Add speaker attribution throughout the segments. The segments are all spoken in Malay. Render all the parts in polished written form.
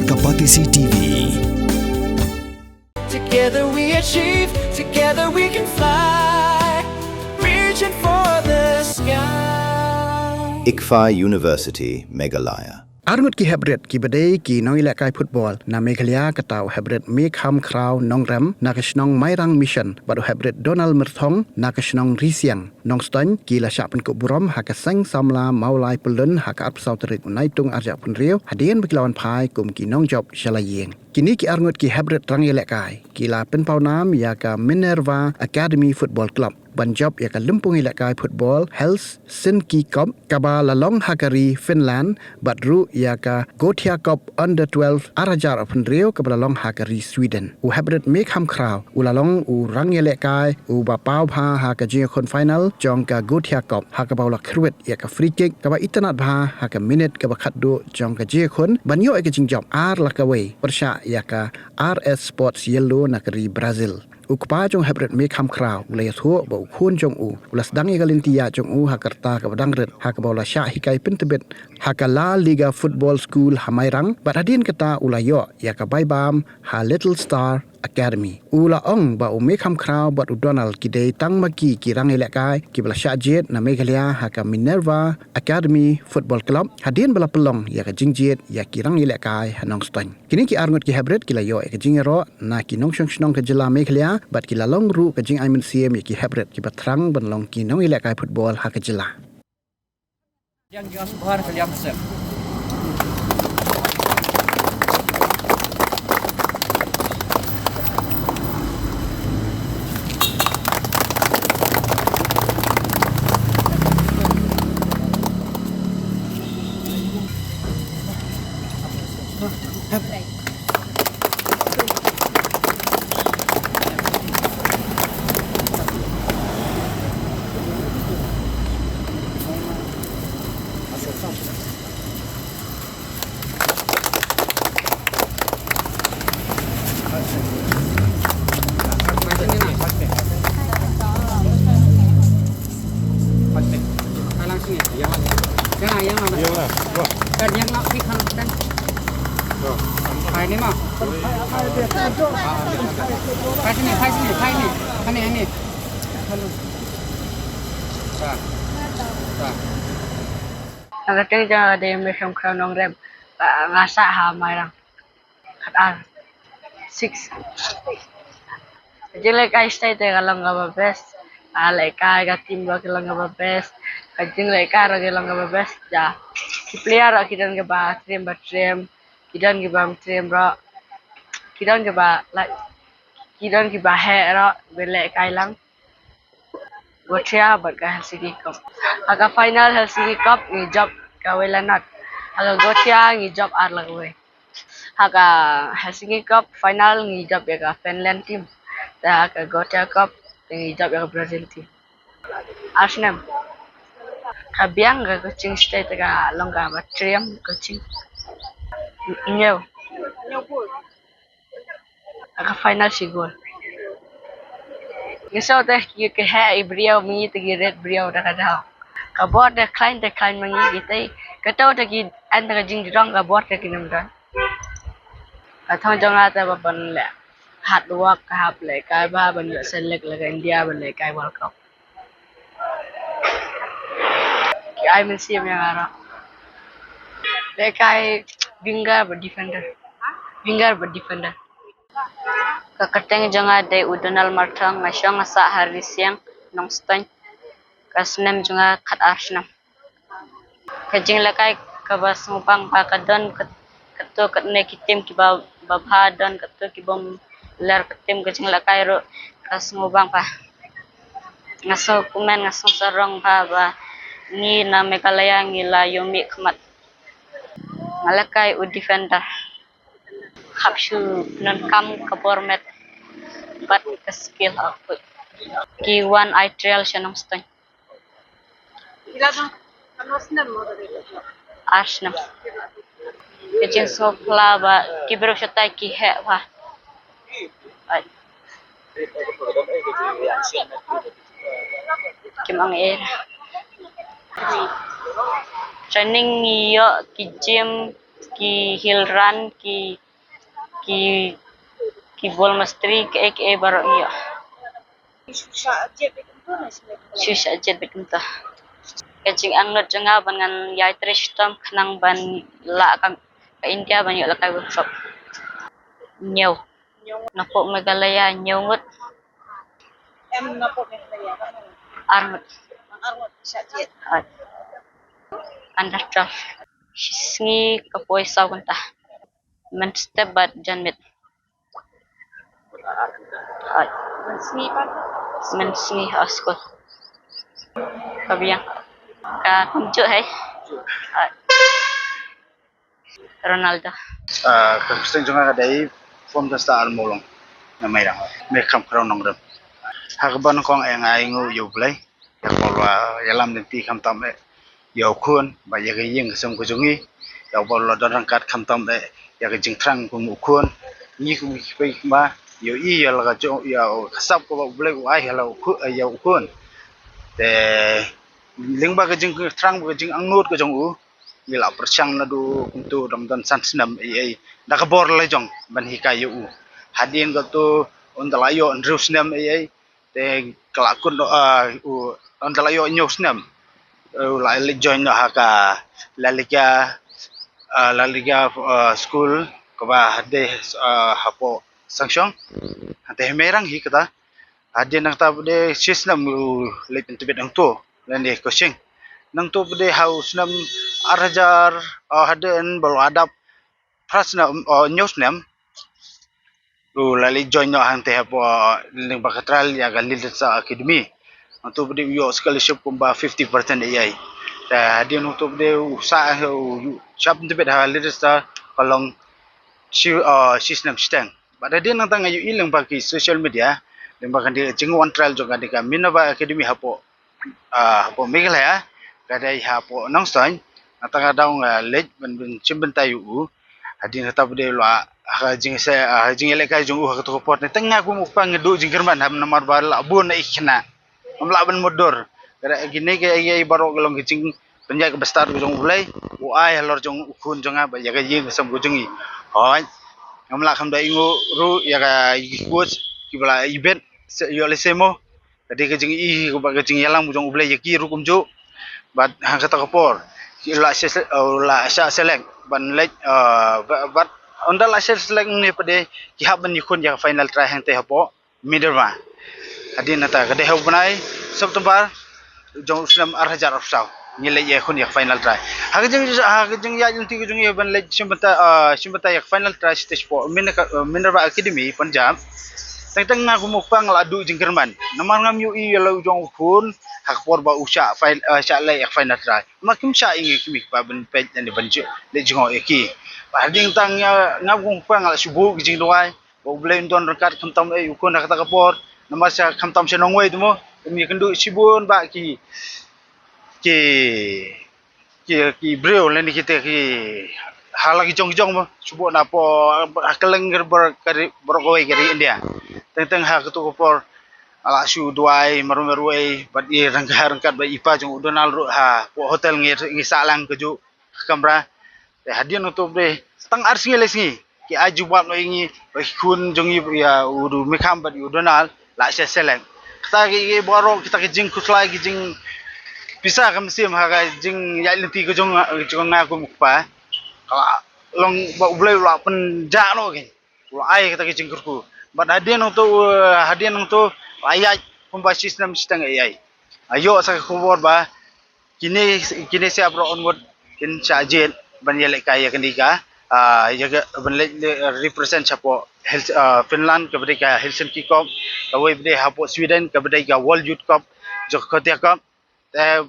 Speaker 1: Kapatisi TV.
Speaker 2: Together we achieve, together we can fly, reaching for the sky.
Speaker 3: ICFA University, Meghalaya.
Speaker 4: Arngut ki hebret ki badai ki nong ilakai football na Meghalaya katau hebret me kham kraw nong rem na kasnong mairang mission badu hebret Donald Merthong na kasnong risiang nong stan ki la syak pen ko buram ha ka seng samla maulai pelun ha ka ap sauterit unai tung arja pun riu hadien beklawan phai kum ki nong job shalayeng kini ki arngut ki hebret rang ilakai ki la pen paunam ya ka Minerva Academy Football Club banjob ya ka lempung ilakai football health sin ki kop kaba lalong hakari Finland badru ya ka Gothia Cup under 12 arajar apun rio ka lalong hakari Sweden u hebret me kham kraw u lalong u rang ilakai u ba pau pha ha ka jing kon final jong ka Gothia Cup ha ka baula kruet ya ka free kick ka ba itanat bha ha ka minute ka ba khat do jong ka jing kon banyo ka jing job ar la ka we persha ya ka RS Sports Yellow nakari Brazil ukpa jong hebret me kham kraw le thu ba khun jong u ulas dang ye galintia jong u hakarta ka badang ret ha ka bola sha hikai pentebet ha ka La Liga Football School hamairang badadin kata ulayo ya ka baibam ha Little Star Academy ula ong ba u me kham kraw ba u Donald kidei tang maki kirang elekai ki bala sha jet na Meghalaya ha ka Minerva Academy Football Club hadin bala pelong ya ka jingjet ya kirang elekai hanong stan kini ki arngot ki hebret ki layo ka jingero na ki nong shong ka jela Meghalaya bat ki lalong ru ka jing aimen siem ya ki hebret ki batrang ban long ki nong elekai football ha ka jela
Speaker 5: yang jelas bahar kalian sep yang nak pikan kan hai ni mah hai sini ini
Speaker 6: Ang ating jangan ada yang macam kranong rem ngasa ha mairang kata 6 jadi like I stay te galang ga best like I ga team lo galang ga best kajing like I ra galang ga best ja si player ra kidan ga ba trim kidan ga ba trim ra kidan ga ba like kidan ga ba he ra bele kai lang Gothia bat ka Helsinki Cup aga final Helsinki Cup ni job ka welanat aga Gothia ni job ar lagwe aga Helsinki Cup final ni job ya ka Finland team ta aga Gothia Cup ni job ya ka Brazil team Arsenal kabiang ga coaching state ga longga ba triam coaching inyo aga final si gol Ngisau teh ki he beliau mi tegi red beliau dah kada. Kabot dah klein mangi gitu. Katau tegi antara jing jirang kabot tegi namdan. Katau jangan ada bapan le. Hard work kahap le kai ba ban select le India ban le kai World Cup. Ki ai men siam yang ara. Le kai Bingar defender. Kakateng jonga de Donald Merthong ngasong sa hari siang nong stan kasnem jonga khat Arsenal kajing lakai kabas ngupang pakadon ketu katne kitim ki babha don ketu ki bom lar ketim kajing lakai ro kas ngubang pa ngaso kumen ngaso sarong pa ba ni na Meghalaya ngila yomi khmat ngalakai u defender Kapsu non kam kabormet bat ke skill aku ki one eye trail shanong stone Arsenal kecing sopla ba ki bro shata ki he ba ki mang training yo ki gym ki hill run ki ki bol mastri ke baro iya shusha jet bekunta kajing angnot janga bangan yai tristam khnang ban la ka India ban yo la kai workshop nhiều napo Meghalaya nhiều ngut
Speaker 1: Em napo Meghalaya ka mo.
Speaker 6: arngut
Speaker 1: Ang arngot sa jet.
Speaker 6: under 12 sngi kapoi sagunta men step bat janmit
Speaker 1: Sni pa.
Speaker 6: men sngi askol kabiang ka kunju hai Ronaldo
Speaker 7: Kristen jonga kadai from the start molong na mai rang me kham khrong nong rem hagban kong engai ngu yu blai ya bolwa yalam nenti kham tam e yo khun ba ya ge ying som ko jongi ya bolwa don kat kham tam e ya ge jing thrang ku mu khun ni ku pe ba yo I ya la ga jo ya sap ko blai ku ai hello khu ya khun te ling ba ge jing thrang ba ge jing angnut ko jong u gila persiang na du untuk Ramadan san senam ai da ka bor le jong ban hikai yu hadin go tu ondalayo andrew senam ai te kelakun do u ondalayo nyu senam la le join no ha ka la liga school ko ba hade hapo sanction hade merang hi kata hadin nang ta de sisnam le pentibet ang to lan de coaching nang tu bede haus nam arajar haden balu adap prasna news nam lu lali join no hang teh po ling bakatral ya galil sa academy tu bede yo scholarship kumba 50% ai ta hadin tu bede usa chap tu bede halil sa kalong system stang pada dia nang tang ayu ilang bagi social media ling bakan dia jengwan trial juga di Minova Academy hapo hapo Meghalaya kadai hapo nong stoin atanga daung lej ben chimben tayu hadin ta bude la jing se jing ele kai jung ha to port ni tengah ku mu pang du jing german ham nomor bar la bun ikna amla ben modor kada gini ke ai baro gelong jing penjak ke bestar jung ulai u ai lor jung khun jung ba ya ga ying sam ku jungi hoi amla kham dai ngu ru ya ga coach ki bala event yo le semo tadi ke jing I ku ba ke jing yalang jung ulai ya ki ru kum ju but hang kata kapor la select ban lek but onda la select ni pade ki haban ni kun ya final try hang te hapo miderma adin nata kade hau banai September jong islam arhajar afsau ni le ye kun ya final try hagajing ya junti jung ye ban lek simbata ya final try stage po minerva academy Punjab tang ngaku mukpang ladu jingkerman namar ngam yu I lo jong kun hakpor ba usha file sha le yak final try makim sha ingi kimi ba ben page ni banju le jingo eki ba ding tang ya ngam mukpang la subu jing doai bo blem don rekat khamtam e ukun kata kapor namar sha khamtam se nongwei tumo mi kendu sibun ba ki breu le ni kita ki halagi jong mo subu na po akaleng berkoi kari India teng ha ketu kopor ala su duai maru-maruai bat I rangkat ba ipa jong Donald ru ha po hotel ngi salang keju kamera te hadian untuk de tang arsingi lesingi ki aju bat no ingi kun jong ya udu mikam bat Donald la seleng kita ki baro kita ki jing kuslai ki jing bisa kam sim ha ga jing ya lenti ke jong ngaku mukpa kala long ba ulai la pen ja no ki ai kita ki jing kurku but hadian untuk ayat pembasis nam sistang ai ayo sa kubor ba kini siap ro onward kin sajil ban yele kaya kendika jaga ban represent chapo Finland kepada Helsinki Cup kawai bde hapo Sweden kepada World Youth Cup Jakarta Cup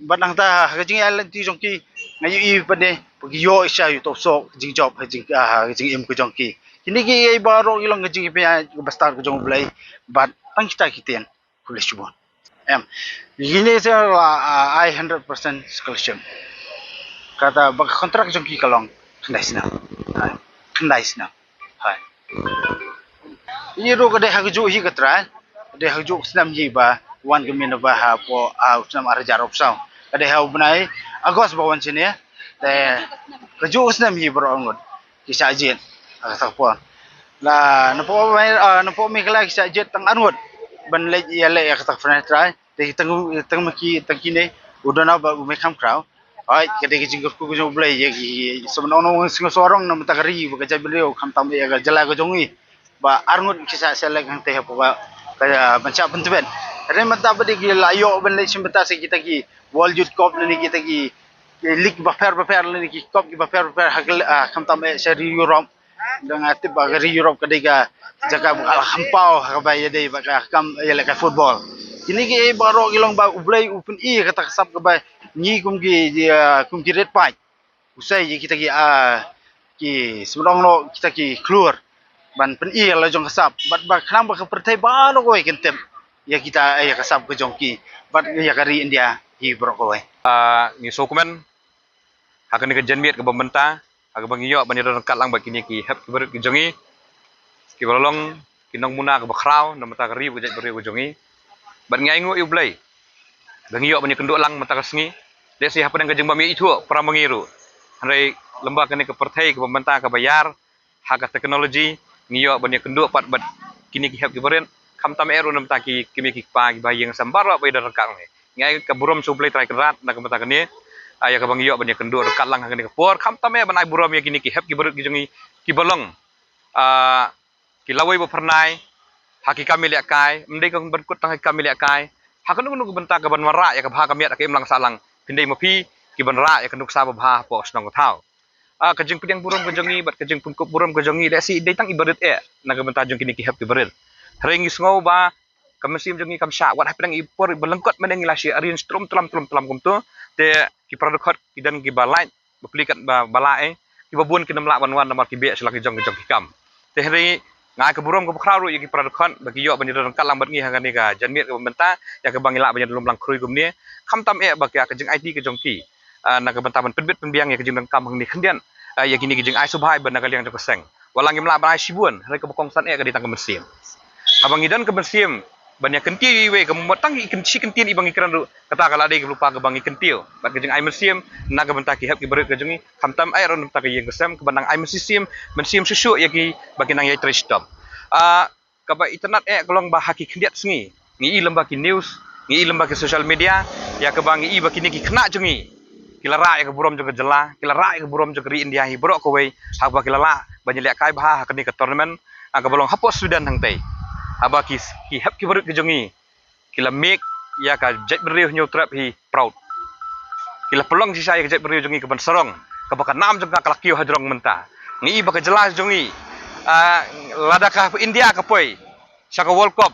Speaker 7: banang ta kajing alan ti jongki ngayu I pade pagyo isya yu top sok jing job jing im ko jongki kini ki baro ilong jing pe bastar ko jong blai but tang kita kiten kulis jubon ini saya I 100% scholarship kata bak kontrak jongki kalong kendai sina hai ini ro kade hagju hi katra de hagju snam ji ba wan gemin ba ha po snam arjar opsau kade ha bunai agos bawan sini te keju senam hi bro ngot kisah jet tak puan la nampo mi kala kisah jet tang angot ban le ya le ya tak fran try te tang maki tang kini udah na ba me kam krau ai kede ke jingko ku jong blai ye sebenarnya no singo sorong nam tak ri ba ka beliau kam tam ya jala ka jongi ba arngut kisah selek hang teh apa kaya bancak pentuan re mata ba di layo ban le simbata se kita ki world youth cup ni kita ki league ba fair ni ki cup ki ba fair hagel kam tam seri Europe dengan tip ba Europe kadega jaga bakal hampau ka ba ye dei ba ka kam ya le ka football kini ki baro kilong ba ublay open kata kasap ka ba ni kum ki red pipe usai je kita ki sebenarnya no kita ki keluar ban pen la jong kasap bat ba khnam ba ka pertai ba lo ko kentem ya kita ya kasap ke jong ki bat ya kari India hi bro ko
Speaker 8: ni dokumen akan ni kejen miet ke pemerintah agar bangiyo banyak dekat lang bagi ni ki hap ki berit ki jongi ki balong ki nong muna ke bakrau nam ta kari bujat beri ke jongi ban ngai ngo yu blai bangiyo banyak kenduk lang mata kesengi dia siapa yang kejeng bami itu para mengiru hari lembaga ni ke pertai ke pemerintah ke bayar hak teknologi ngiyo banyak kenduk pat bat kini ki hap ki berit kam tam eru nam ta ki kimi ki pa ki bayang sambar ba ida rekang ni ngai ke burom suplai trai kerat nak mata kini ayah ke bangiyo banyak kenduk dekat lang kini ke por kam tam e banai burom ya kini ki hap ki berit ki jongi ki balong ki lawai bo pernai haki kami lihat kai mendai kong berkut tang kami lihat kai hakan nunggu bentak ke ban marak ya ke bah kami ada ke imlang salang pindai mapi ki ban rak ya ke nuk sa bah pok senong tau kejeng pedang burom kejongi bat kejeng pungkup burom kejongi dak si dai tang ibadat nak bentak jong kini ki hap ki berit ring isngau ba kamesim jongi kam syak wat pedang ipor belengkot meneng lasi arin strom telam kum tu te ki produk ki dan ki balai beplikat balai ki babun ki namlak wan namar ki be selaki jong ki kam te hari ngai ke burom ke kraru ya ki produk bagi yo banyak orang kalang berni hangan ni ka janmiat ke pemerintah ya ke bangila banyak dalam lang krui gum ni kam tam bagi ke jeng IT ke jongki nak ke bentaban penbit penbiang ya ke jeng kam hang ni kendian ya kini ke jeng ai subhai ban nak liang ke seng walang imla ban ai sibun hari ke bokongsan ke ditang ke mesim abang idan ke mesim banyak kenti we ke motang ikan si kentian ibang ikran kata kala dei ke lupa ke bangi kentiu bat ke jeng ai mesim nak ke bentak ki hab ki berit ke jengi kam tam ai ron tak ke yang kesem ke bandang ai mesim susu ya ki bagi nang yai tristom kaba internet kolong bah haki kendiat sengi ngi lembah ki news ngi lembah ki social media ya ke bangi bagi ni ki kena jengi kilara ya ke burom jo ke jela kilara ya ke burom jo ke India hi borok ko we hak ba kilala banyak liak kai bah hak ni ke tournament ke bolong hapos Sudan hang tei haba ki hap ki berit ke jongi kila make ya ka jet beriu nyu trap hi proud kila pelong si saya ke jet beriu jongi ke ban serong ke bakan nam jong ka lakiu hadrong menta ngi ba ke jelas jongi ladakah India ke poi saka World Cup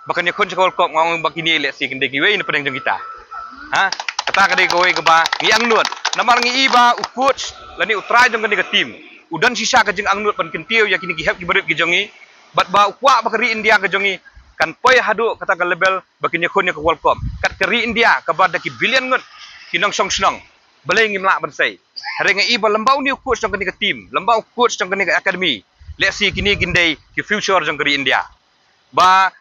Speaker 8: bahkan yakun saka World Cup ngong bakini le si kende ki we ni pedang jong kita kata kade ko we ke ba ngi angnut namar ngi iba coach lani utrai jong kende ke tim udan sisa ke jeng angnut pan kentiu yakini ki hap ki berit ki jongi bat ba ukwa bakari India ke jongi kan poi hadu kata ke label bakini yakun ke World Cup kat keri India ke ba ki billion ngut kinong song snong belai ngi mlak ban sai hari ngi iba lembau ni coach jong kende ke tim lembau coach jong kende ke academy let's see kini gindai ki future jong keri India ba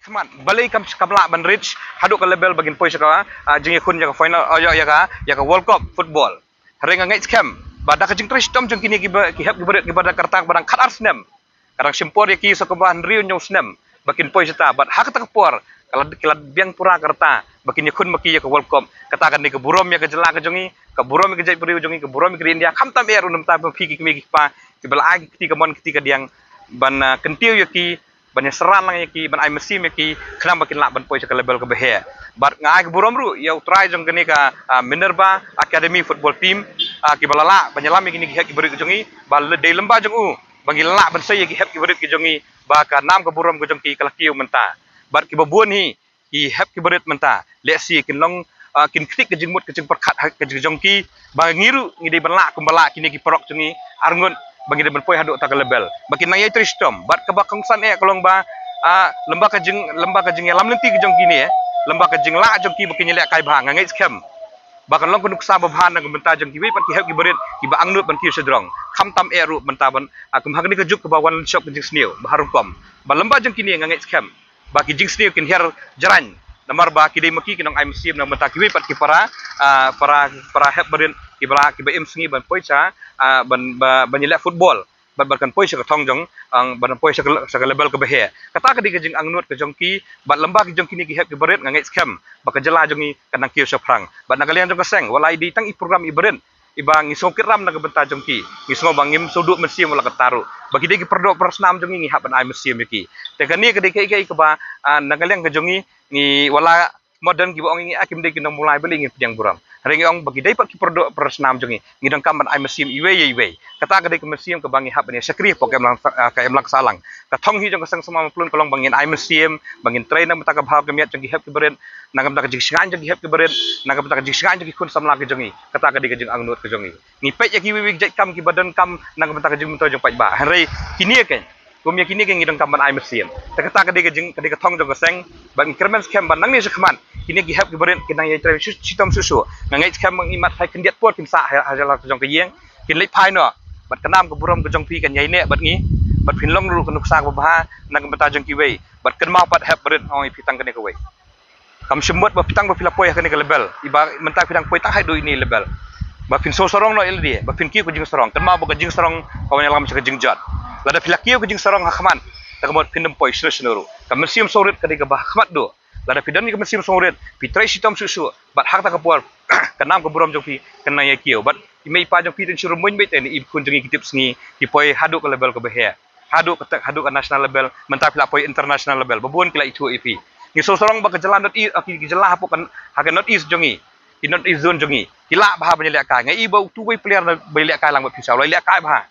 Speaker 8: semat balai kam kamla ban reach hadu ke level bagin poi saka jeng yakun ke final ya ka World Cup football hari ngai scam ba dak jeng tristom jong kini ki hab ki berit ki pada kartang barang khat arsenam karang simpor ya ki saka ban riu nyong snam bakin poi seta bat hak tak por kalau kilat biang pura kerta bakin yakun maki ya ke World Cup katakan ni ke burom ya ke jela ke jongi ke burom ke jai beriu jongi ke burom ke India kam tam unum ta phi ki pa ki bala ketika mon ketika diang ban kentiu ya ki ban seran lang ya ki ban ai mesim ya ki kena bakin lak ban poi ke level ke behe bat ngai ke burom ru ya try jong kini ka Minerva Academy football team ki balala banyalam ya kini ki beriu jongi bal de lemba jong bagi lak ban sai ya ki hab ki beriu ki jongi ba ka nam ke burom ke jong ki kalakiu menta bat ki babun hi ki hab ki berit menta let's see kin long kin klik ke jengmut ke jeng perkat ke jong ki ba ngiru ngide ban lak kumbala kini ki perok jongi arngun bagi dia berpoi haduk tak lebel bagi nang yai tristom bat ke bakong san kolong ba lembah ke jeng lam lenti ke jong kini lembah ke jeng la jong ki bagi nyelek kai bang ngai scam bahkan long kunuk sa bahan nang benta jong ki we pat ki hab ki berit ki ba angnut ban ki sedrong kham tam ru benta ban akum hang ni ke juk ke bawan shop ke jeng snew baharukom ba lembah jong kini ngai scam bagi jing snew kin her jaran namar ba kidai maki kinong ai museum na mata kiwi pat ki para heb berin kibala kiba im sngi ban poicha ban yela football ban kan poicha ka thong jong ang ban poicha sa level ka behe kata ka digajing ang nut ka jong ki bat lamba ki jong kini ki heb ki berit ngai scam ba ka jela jong ni kanang kiyo sa prang bat nagalian jong ka seng walai di tang i program i berin ibang isong kiram na kabenta jong ki ngismo bangim sudut museum wala kataru bagi degi perdo persnam jong ni hapan ai museum ki te kani ka degi kai ka ba nagalian ka jong ni wala modern ki bang ngi akim degi no mulai beli ngi pijang buram ring ong bagi dei pak ki perdo persnam jong ni ngidang kam ai museum iwe kata ka degi museum ka bangi hapan sakri pokem lang ka em lang salang ka thong hi jong ka sang sama plun kolong bangin ai museum bangin train na mata ka bhaw ka miat jong ki hep ki berin nagam ta ka jigsangan jong ki hep ki berin nagam ta ka jigsangan jong ki kun samla ka jong ni kata ka degi jong ang nut ka jong ni pet ya ki wiwig jai kam ki badan kam nagam ta ka jong to jong pai ba hare kini ke kumya kini ke ngidang kam ban ai museum ta kata ka degi jong ka degi thong jong ka seng bang kermen scam ban nang ni sekman kini gi hep ki berin kinang yai train sitom susu ngai scam mang imat hai kendiat pot kim sa hajala ka jong ka yeng kin lei phai no bat kanam ka buram ka jong pi kan yai ne bat ngi bat phin long ru ka nuksa ka ba nagam ta jong ki wei bat kan mau pat hep berin oi pitang ka ne ka wei kam semut ba pitang ba pila poy ka ne ka lebel iba mentang pitang poy tak hai do ini lebel ba phin so sorong no el dia ba phin ki ko jing sorong kan mau ba jing sorong kawan yang lam ka jing jat lada pila ki ko jing sorong hakman ta kamot phin poy sresnuru kam museum sorit ka de ka ba hakmat do lada pidan ni ka museum sorit pitrai sitom susu bat hak ta ka por kanam ka buram jong pi kan ya kiyo bat imei pa jong pi tin suruh mun bet ni ib kun jong kitip sngi ki poy hadu ka level ka behe hadu ka national level mentang pila poy international level babun kila itu ipi ni so sorong ba ka jalan not i ki jela hapo kan haga not is jongi ki not is zone jongi kila bah ba lek kai ngai iba tu wei player na bai lek kai lang ba pisau lek kai bah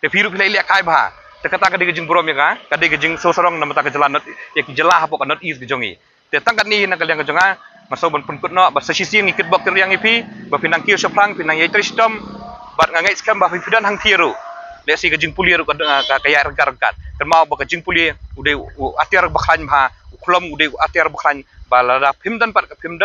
Speaker 8: te firu pila lek kai bah te kata ka de jing burom ya ka de jing so sorong na mata ka jalan not ya ki jela hapo kan not is jongi te tangkat ni na kalyang jonga maso ban pun kut no ba sa sisi ngikit bok ter yang ipi ba pinang kiyo saprang pinang yai tristom bat ngai scam ba fidan hang tiru le si ka jing pulier ka kaya rekat kan mau ba ka jing pulier ude atiar bakhan ba uklom ude atiar bakhan balada phimdan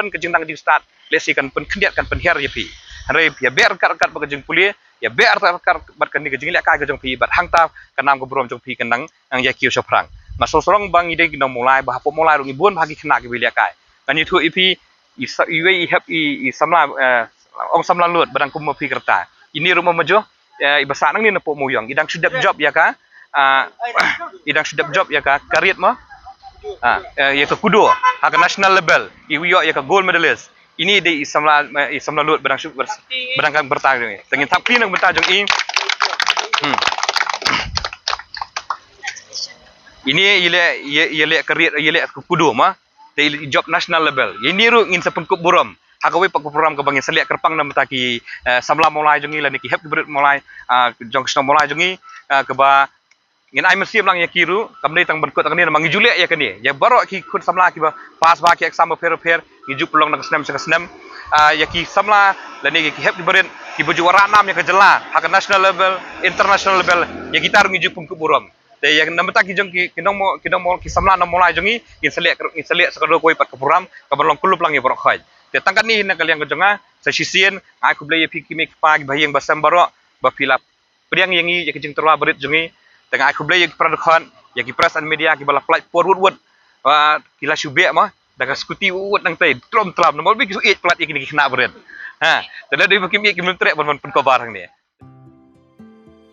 Speaker 8: ka jing nang jing start le si kan pen khendiat kan pen her yapi hare ya ber rekat ba ka jing pulier ya ber rekat bat kan ni ka jing le ka jong pi bat hang ta kanam ka brom jong pi kan nang ang ya kiyo saprang maso sorong bang ide ki mulai ba hapo mulai rungi bun bagi khna ki bilia kai kan itu ipi iwe i have i samla ong samla lut badang kum pi kerta ini rumah majo ibasa nang ni na po muyang idang sudap job ya ka idang sudap job ya ka kariet mo ya ka kudo ha ka national level iwi ya ka gold medalist ini de i samla lut badang kang bertang ni tengin tap clean nang bertajong ini ile kariet ile kudo ma te job national level ini ru ngin sapengkup buram hakawe pak program ka bangin seliak kerpang na mataki samla mulai jongi la niki hep berit mulai jong sno mulai jongi ke ba ngin ai museum lang ya kiru kamne tang berkut tang ni mangi julek ya kani ya baro ki khut samla ki ba pas ba ki exam fer ngiju pelong na kesnem ya ki samla la ni ki hep berit ki buju waranam ya ke jela hak national level international level ya gitar ngiju pengkup buram te yang namata ki jong ki kinong mo ki samla na mulai jongi ngin seliak sakado koi pat program ka berlong kulup lang ya borok khai te tangkat ni na kaliang jonga sa sisien ai ku blay pi ki mek pa ki bahing basam baro ba filap priang yangi ya ki jing terwa berit jongi tengah ai ku blay ki production ya ki press and media ki bala flight forward kila syube ma daga skuti wud nang te trom no mo bi ki suit plat iki ki kena berit ha te dari ki mek ki mentrek pun ko barang ni.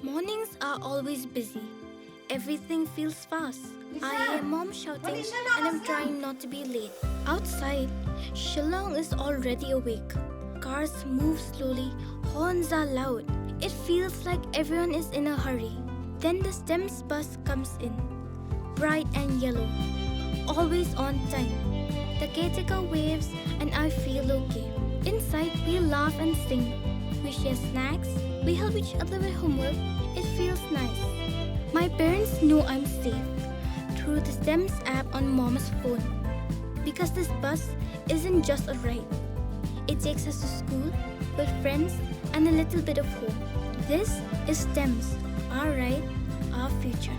Speaker 9: Mornings are always busy. Everything feels fast. I hear mom shouting and I'm trying not to be late. Outside, Shillong is already awake. Cars move slowly, horns are loud. It feels like everyone is in a hurry. Then the STEMS bus comes in, bright and yellow, always on time. The caretaker waves and I feel okay. Inside, we laugh and sing. We share snacks, we help each other with homework. It feels nice. My parents know I'm safe through the STEMS app on mom's phone. Because this bus isn't just a ride. It takes us to school with friends and a little bit of hope. This is STEMS, our ride, our future.